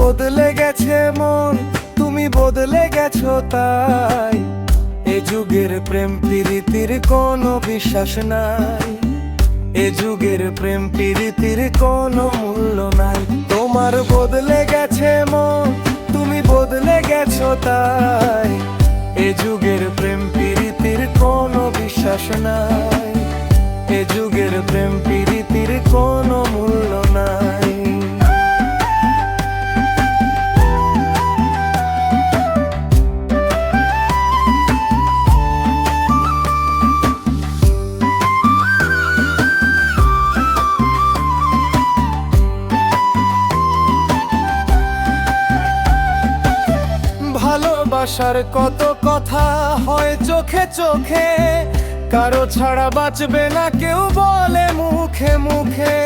বদলে গেছে মন, তুমি বদলে গেছো তাই। এ যুগের প্রেম প্রীতির কোনো বিশ্বাস নাই, এ যুগের প্রেম প্রীতির কোনো মূল্য নাই। তোমার বদলে গেছে মন, তুমি বদলে গেছো তাই। এ যুগের প্রেম প্রীতির কোনো বিশ্বাস নাই, এ যুগের প্রেম প্রীতির কোনো মূল্য নাই। ভালোবাসার কত কথা হয় চোখে চোখে, কারো ছাড়া বাঁচবে না কেউ বলে মুখে মুখে।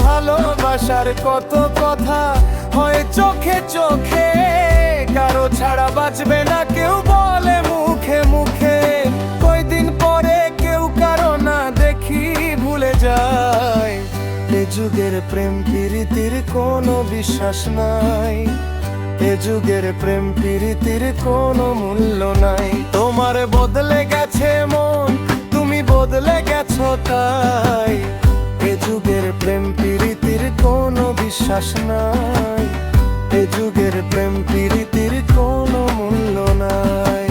ভালোবাসার কত কথা হয় চোখে চোখে, কারো ছাড়া বাঁচবে না কেউ বলে মুখে মুখে। কয়দিন পরে কেউ কারো না দেখি ভুলে যায়। এ যুগের প্রেম প্রীতির কোনো বিশ্বাস নাই, এ যুগের প্রেম প্রীতির কোনো মূল্য নাই। তোমার বদলে গেছে মন, তুমি বদলে গেছো তাই। এ যুগের প্রেম প্রীতির কোনো বিশ্বাস নাই, এ যুগের প্রেম প্রীতির কোনো মূল্য নাই।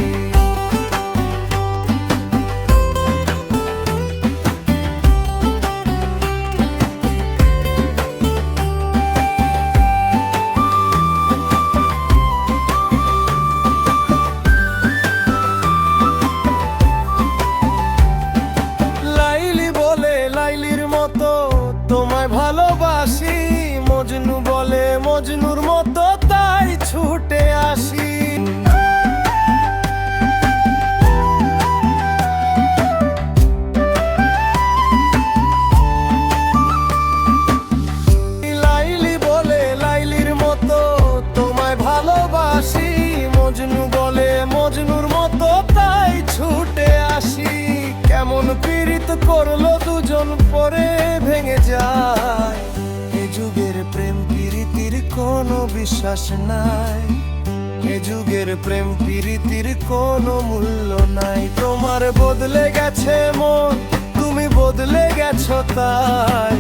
তোমায় ভালোবাসি, মজনু বলে মজনুর মতো তাই ছুটে আসি। লাইলি বলে লাইলির মতো তোমায় ভালোবাসি, মজনু বলে মজনুর মতো তাই ছুটে আসি। কেমন পীড়িত করলো দুজন পরে ভেঙে যায়। এ যুগের প্রেম প্রীতির কোনো বিশ্বাস নাই, এ যুগের প্রেম প্রীতির কোনো মূল্য নাই। তোমার বদলে গেছে মন, তুমি বদলে গেছো তাই।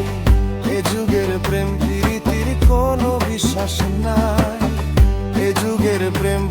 এ যুগের প্রেম প্রীতির কোনো বিশ্বাস নাই, এ যুগের প্রেম